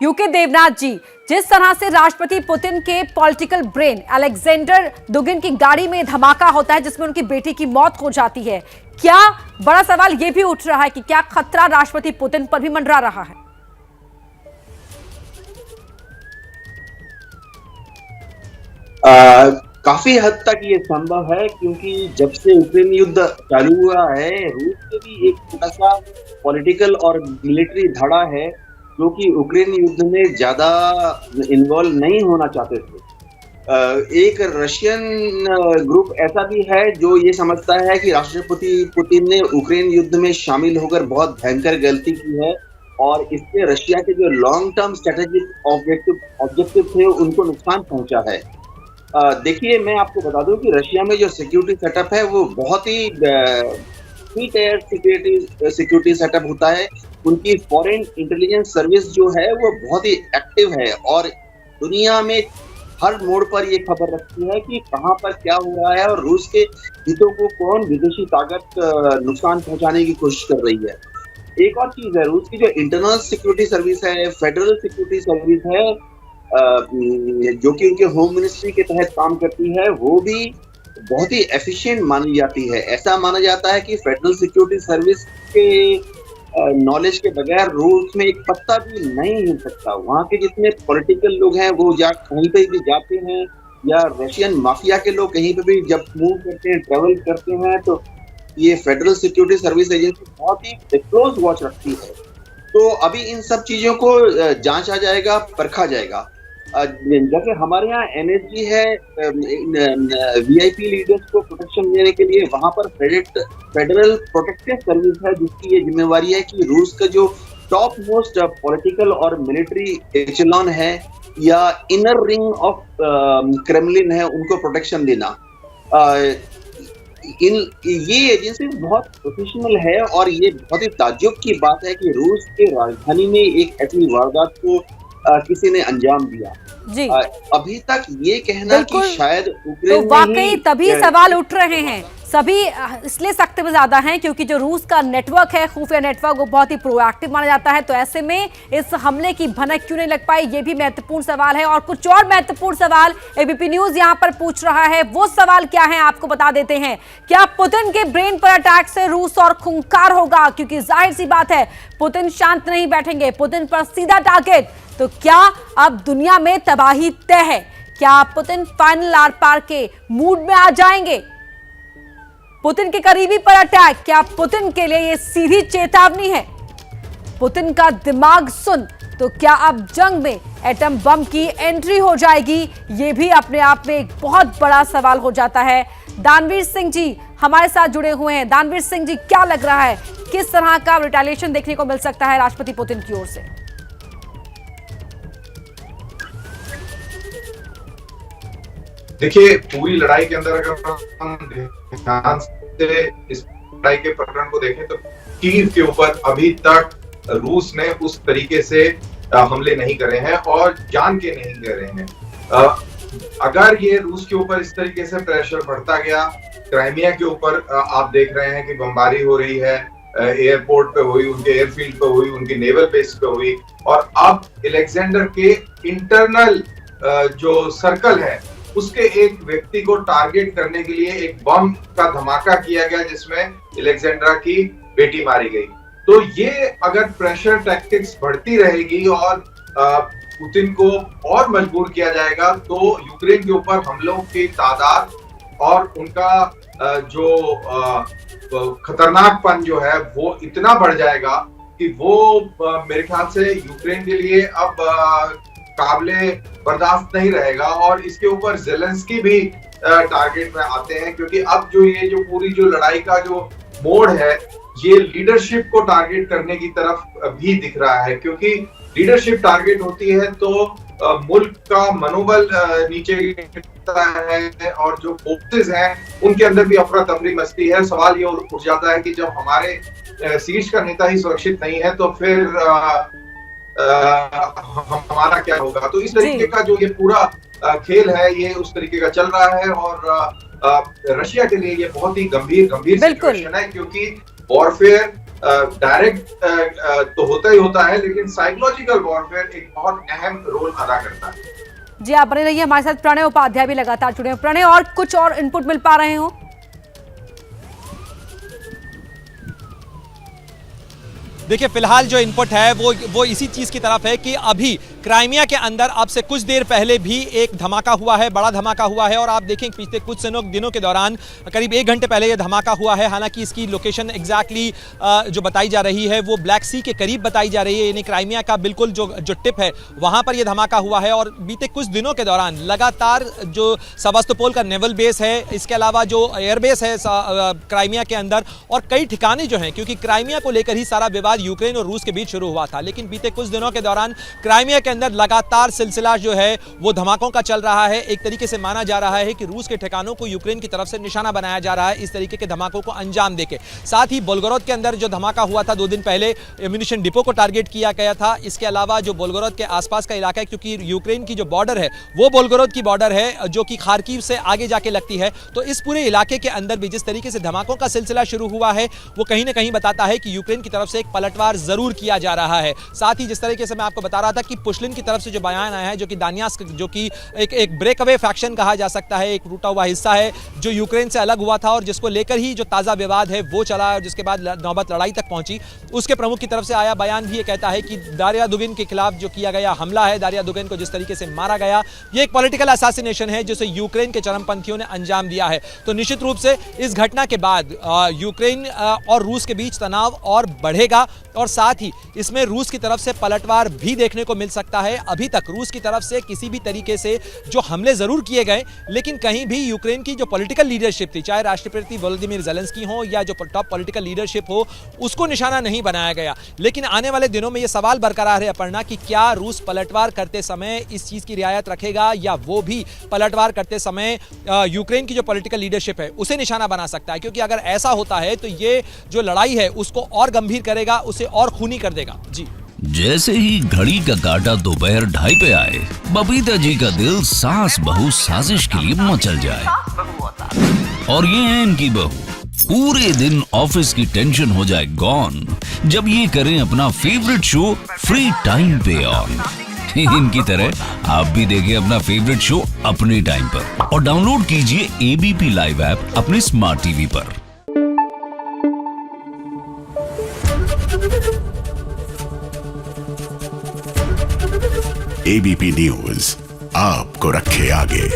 UK Debnath जी, जिस तरह से राष्ट्रपति पुतिन के पॉलिटिकल ब्रेन अलेक्जेंडर दुगिन की गाड़ी में धमाका होता है जिसमें उनकी बेटी की मौत हो जाती है, क्या बड़ा सवाल यह भी उठ रहा है कि क्या खतरा राष्ट्रपति पुतिन पर भी मंडरा रहा है? काफी हद तक ये संभव है क्योंकि जब से यूक्रेन युद्ध चालू हुआ है, रूस के भी एक छोटा सा पॉलिटिकल और मिलिट्री धड़ा है जो कि यूक्रेन युद्ध में ज्यादा इन्वॉल्व नहीं होना चाहते थे। एक रशियन ग्रुप ऐसा भी है जो ये समझता है कि राष्ट्रपति पुतिन ने यूक्रेन युद्ध में शामिल होकर बहुत भयंकर गलती की है और इससे रशिया के जो लॉन्ग टर्म स्ट्रेटेजिक ऑब्जेक्टिव थे उनको नुकसान पहुंचा है। देखिए, मैं आपको बता दूं कि रशिया में जो सिक्योरिटी सेटअप है वो बहुत ही थ्री टायर सिक्योरिटी सेटअप होता है। उनकी फॉरेन इंटेलिजेंस सर्विस जो है वो बहुत ही एक्टिव है और दुनिया में हर मोड़ पर ये खबर रखती है कि कहां पर क्या हो रहा है और रूस के हितों को कौन विदेशी ताकत नुकसान पहुंचाने की कोशिश कर रही है। एक और चीज है, रूस की जो इंटरनल सिक्योरिटी सर्विस है, फेडरल सिक्योरिटी सर्विस है, जो कि उनके होम मिनिस्ट्री के तहत काम करती है, वो भी बहुत ही एफिशिएंट मानी जाती है। ऐसा माना जाता है कि फेडरल सिक्योरिटी सर्विस के नॉलेज के बगैर रूस में एक पत्ता भी नहीं हिल सकता। वहाँ के जितने पॉलिटिकल लोग हैं वो कहीं पे भी जाते हैं या रशियन माफिया के लोग कहीं पे भी जब मूव करते हैं, ट्रेवल करते हैं, तो ये फेडरल सिक्योरिटी सर्विस एजेंसी बहुत ही क्लोज वॉच रखती है। तो अभी इन सब चीजों को जांचा जाएगा, परखा जाएगा। जैसे हमारे यहाँ एनएसजी है, वीआईपी लीडर्स को प्रोटेक्शन देने के लिए वहां पर फेडरल प्रोटेक्टिव सर्विस है जिसकी ये जिम्मेवारी है कि रूस का जो टॉप मोस्ट पॉलिटिकल और मिलिट्री एचेलॉन है या इनर रिंग ऑफ क्रेमलिन है उनको प्रोटेक्शन देना। ये एजेंसी बहुत प्रोफेशनल है और ये बहुत ही ताज्जुब की बात है कि रूस के राजधानी में एक ऐसी वारदात को किसी ने अंजाम दिया। जी। अभी तक ये कहना कि शायद यूक्रेन तो वाकई तभी सवाल उठ रहे हैं, सभी इसलिए सख्त में ज्यादा हैं क्योंकि जो रूस का नेटवर्क है, खुफिया नेटवर्क, वो बहुत ही प्रोएक्टिव माना जाता है। तो ऐसे में इस हमले की भनक क्यों नहीं लग पाई, ये भी महत्वपूर्ण सवाल है। और कुछ और महत्वपूर्ण सवाल एबीपी न्यूज यहां पर पूछ रहा है। वो सवाल क्या है आपको बता देते हैं। क्या पुतिन के ब्रेन पर अटैक से रूस और खूंखार होगा? क्योंकि जाहिर सी बात है पुतिन शांत नहीं बैठेंगे, पुतिन पर सीधा टारगेट। तो क्या अब दुनिया में तबाही तय है? क्या पुतिन फाइनल आर पार के मूड में आ जाएंगे? पुतिन के करीबी पर अटैक, क्या पुतिन के लिए यह सीधी चेतावनी है? पुतिन का दिमाग सुन, तो क्या अब जंग में एटम बम की एंट्री हो जाएगी? यह भी अपने आप में एक बहुत बड़ा सवाल हो जाता है। दानवीर सिंह जी हमारे साथ जुड़े हुए हैं। दानवीर सिंह जी, क्या लग रहा है, किस तरह का रिटेलिएशन देखने को मिल सकता है राष्ट्रपति पुतिन की ओर से? देखिए, पूरी लड़ाई के अंदर अगर हम ध्यान से इस लड़ाई के प्रकरण को देखें तो कीव के ऊपर अभी तक रूस ने उस तरीके से हमले नहीं करे हैं और जान के नहीं करे हैं। अगर ये रूस के ऊपर इस तरीके से प्रेशर बढ़ता गया, क्राइमिया के ऊपर आप देख रहे हैं कि बमबारी हो रही है, एयरपोर्ट पे हुई, उनके एयरफील्ड पे हुई, उनकी नेवल बेस पे हुई, और अब अलेक्जेंडर के इंटरनल जो सर्कल है उसके एक व्यक्ति को टारगेट करने के लिए एक बम का धमाका किया गया जिसमें अलेक्जेंड्रा की बेटी मारी गई। तो ये अगर प्रेशर टैक्टिक्स बढ़ती रहेगी और पुतिन को और मजबूर किया जाएगा तो यूक्रेन के ऊपर हमलों की तादाद और उनका जो खतरनाकपन जो है वो इतना बढ़ जाएगा कि वो मेरे ख्याल से यूक्रेन के लिए अब काबिले बर्दाश्त नहीं रहेगा। और इसके ऊपर ज़ेलेंस्की भी टारगेट में आते हैं क्योंकि अब जो पूरी जो लड़ाई का जो मोड़ है ये लीडरशिप को टारगेट करने की तरफ भी दिख रहा है, क्योंकि लीडरशिप टारगेट होती है तो मुल्क का मनोबल नीचे गिरता है और जो फोर्सेस हैं उनके अंदर भी अफरा तफरी मचती है। सवाल ये उठ जाता है कि जब हमारे शीर्ष का नेता ही सुरक्षित नहीं है तो फिर हमारा क्या होगा। तो इस तरीके का जो ये पूरा खेल है ये उस तरीके का चल रहा है और रशिया के लिए ये बहुत ही गंभीर सिचुएशन है क्योंकि वॉरफेयर डायरेक्ट तो होता ही होता है, लेकिन साइकोलॉजिकल वॉरफेयर एक बहुत अहम रोल अदा करता है। जी आप बने रहिए हमारे साथ। प्रणय उपाध्याय भी लगातार जुड़े हैं। प्रणय, और कुछ और इनपुट मिल पा रहे हो? देखिए, फिलहाल जो इनपुट है वो इसी चीज की तरफ है कि अभी क्राइमिया के अंदर अब से कुछ देर पहले भी एक धमाका हुआ है, बड़ा धमाका हुआ है। और आप देखें पिछले कुछ दिनों के दौरान करीब 1 घंटे पहले ये धमाका हुआ है। हालांकि इसकी लोकेशन एग्जैक्टली जो बताई जा रही है वो ब्लैक सी के करीब बताई जा रही है, यानी क्राइमिया का बिल्कुल जो टिप है वहां पर यह धमाका हुआ है। और बीते कुछ दिनों के दौरान लगातार जो सेवास्तोपोल का नेवल बेस है, इसके अलावा जो एयरबेस है क्राइमिया के अंदर, और कई ठिकाने जो हैं, क्योंकि क्राइमिया को लेकर ही सारा विवाद यूक्रेन और रूस के बीच शुरू हुआ था, लेकिन बीते कुछ दिनों के दौरान क्राइमिया के अंदर लगातार सिलसिला जो है वो धमाकों का चल रहा है। एक तरीके से माना जा रहा है कि रूस के ठिकानों को यूक्रेन की तरफ से निशाना बनाया जा रहा है इस तरीके के धमाकों को अंजाम देके। साथ ही बोल्गोरोद के अंदर जो धमाका हुआ था 2 दिन पहले, एम्यूनिशन डिपो को टारगेट किया गया था। इसके अलावा जो बोल्गोरोद के आसपास का इलाका है, क्योंकि यूक्रेन की जो बॉर्डर है वो बोल्गोरोद की बॉर्डर है जो कि खार्किव से आगे जाके लगती है, तो इस पूरे इलाके के अंदर भी जिस तरीके से धमाकों का सिलसिला शुरू हुआ है वो कहीं ना कहीं बताता है कि यूक्रेन की तरफ से एक पलटवार जरूर किया जा रहा है। साथ ही जिस तरीके से मैं आपको बता रहा था कि पुशलिन की तरफ से जो बयान आया है, जो कि दानियास्क, जो कि एक ब्रेक अवे फैक्शन कहा जा सकता है, एक टूटा हुआ हिस्सा है जो यूक्रेन से अलग हुआ था और जिसको लेकर ही जो ताजा विवाद है वो चला और जिसके बाद नौबत लड़ाई तक पहुंची, उसके प्रमुख की तरफ से आया बयान भी ये कहता है कि दारिया दुगिन के खिलाफ जो किया गया हमला है, दारिया दुगिन को जिस तरीके से मारा गया, ये एक पॉलिटिकल असैसिनेशन है जिसे यूक्रेन के चरमपंथियों ने अंजाम दिया है। तो निश्चित रूप से इस घटना के बाद यूक्रेन और रूस के बीच तनाव और बढ़ेगा और साथ ही इसमें रूस की तरफ से पलटवार भी देखने को मिल सकता है। अभी तक रूस की तरफ से किसी भी तरीके से जो हमले जरूर किए गए, लेकिन कहीं भी यूक्रेन की जो पॉलिटिकल लीडरशिप थी, चाहे राष्ट्रपति वोलोदिमीर ज़ेलेंस्की हो या जो टॉप पॉलिटिकल लीडरशिप हो, उसको निशाना नहीं बनाया गया। लेकिन आने वाले दिनों में यह सवाल बरकरार है अपर्णा कि क्या रूस पलटवार करते समय इस चीज की रियायत रखेगा या वो भी पलटवार करते समय यूक्रेन की जो पॉलिटिकल लीडरशिप है उसे निशाना बना सकता है। क्योंकि अगर ऐसा होता है तो ये जो लड़ाई है उसको और गंभीर करेगा, उसे और खूनी कर देगा। जी, जैसे ही घड़ी का काटा दोपहर 2:30 पे आए, बबीता जी का दिल सास बहू साजिश के लिए मचल जाए। और ये है इनकी बहू, पूरे दिन ऑफिस की टेंशन हो जाए गॉन जब ये करें अपना फेवरेट शो फ्री टाइम पे ऑन। इनकी तरह आप भी देखें अपना फेवरेट शो अपने टाइम पर और डाउनलोड कीजिए एबीपी लाइव ऐप अपने स्मार्ट टीवी पर। एबीपी न्यूज आपको रखे आगे।